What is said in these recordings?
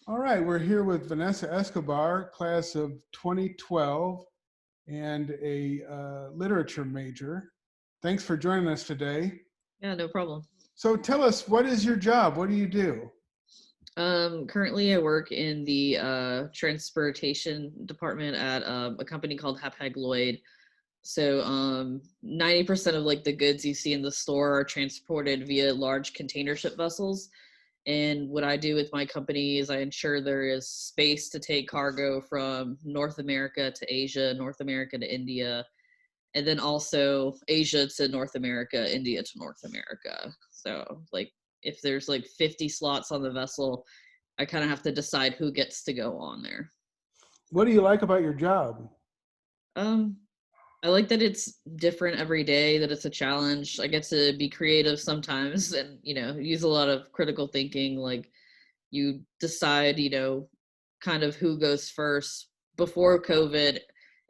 All right, we're here with Vanessa Escobar, class of 2012, and a literature major. Thanks for joining us today. Yeah, no problem. So tell us, what is your job? What do you do? Currently I work in the transportation department at a company called Hapag-Lloyd. So 90% of like the goods you see in the store are transported via large container ship vessels. And what I do with my company is I ensure there is space to take cargo from North America to Asia, North America to India, and then also Asia to North America, India to North America. So like if there's like 50 slots on the vessel, I kind of have to decide who gets to go on there. What do you like about your job? Um, I like that it's different every day, that it's a challenge. I get to be creative sometimes and, use a lot of critical thinking. Like you decide, kind of who goes first. Before COVID,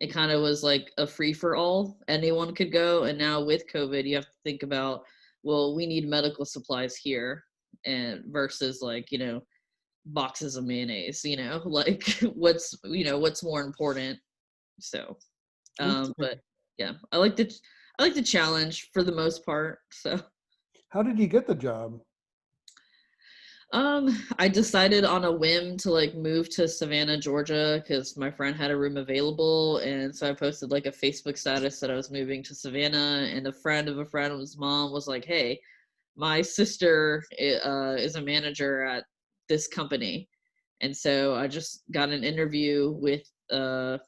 it kind of was like a free for all. Anyone could go. And now with COVID, you have to think about, well, we need medical supplies here and versus like, boxes of mayonnaise, like what's more important. So Okay. but yeah, I like the challenge for the most part. So How did you get the job? I decided on a whim to like move to Savannah, Georgia, because my friend had a room available, and so I posted like a Facebook status that I was moving to Savannah, and a friend of a friend's mom was like, "Hey, my sister is a manager at this company," and so I just got an interview with the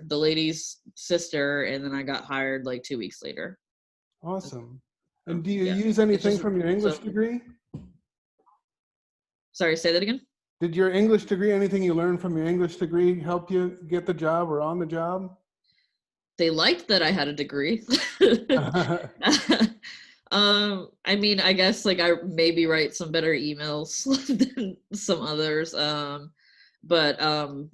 lady's sister, and then I got hired like 2 weeks later. Awesome. So And do you yeah, use it's anything just from your so. English degree? Sorry, say that again. Did your English degree, anything you learned from your English degree help you get the job or on the job? They liked that I had a degree. I mean, I guess like I maybe write some better emails than some others. But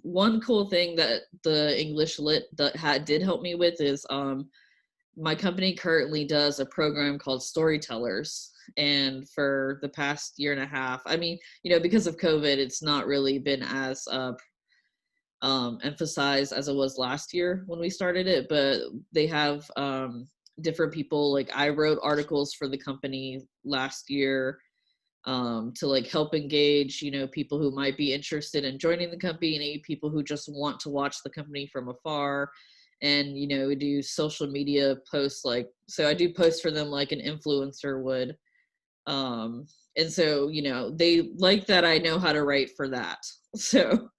one cool thing that the English lit that did help me with is my company currently does a program called Storytellers. And for the past year and a half, I mean, because of COVID, it's not really been as emphasized as it was last year when we started it, but they have different people. Like I wrote articles for the company last year to like help engage, people who might be interested in joining the company, people who just want to watch the company from afar. And we do social media posts, like, so I do posts for them like an influencer would. And so they like that I know how to write for that. So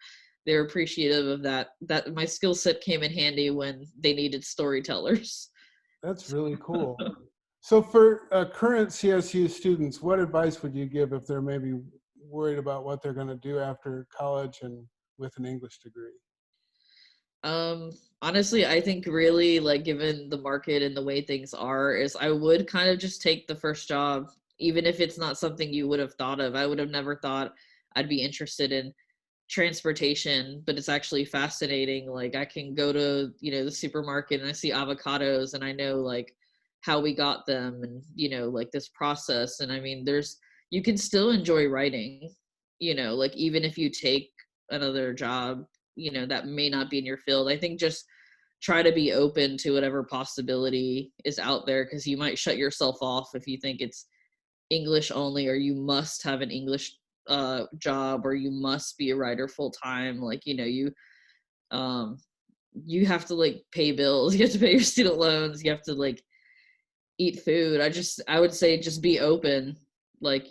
they're appreciative of that my skill set came in handy when they needed storytellers. That's really cool. So for current CSU students, what advice would you give if they're maybe worried about what they're going to do after college and with an English degree? um Honestly, I think really, like, given the market and the way things are, is I would kind of just take the first job, even if it's not something you would have thought of. I would have never thought I'd be interested in transportation, but it's actually fascinating. Like I can go to, the supermarket and I see avocados and I know like how we got them and, like this process. And I mean, you can still enjoy writing, like even if you take another job, that may not be in your field. I think just try to be open to whatever possibility is out there, because you might shut yourself off if you think it's English only, or you must have an English job, or you must be a writer full time. Like, um you have to like pay bills, you have to pay your student loans, you have to like eat food. I would say just be open, like,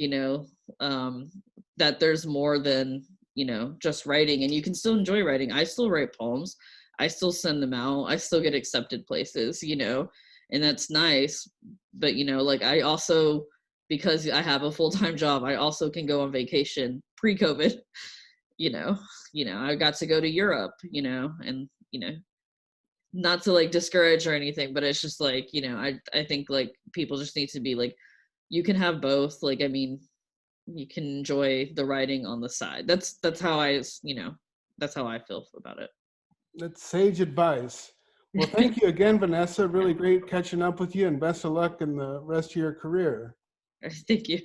um that there's more than, just writing, and you can still enjoy writing. I still write poems, I still send them out, I still get accepted places, and that's nice. But like I also, because I have a full-time job, I also can go on vacation pre-COVID. you know I got to go to Europe, and not to like discourage or anything, but it's just like, I think like people just need to be like, you can have both. Like, I mean, you can enjoy the writing on the side. That's how that's how I feel about it. That's sage advice. Well, thank you again, Vanessa. Yeah. Really great catching up with you and best of luck in the rest of your career. Thank you.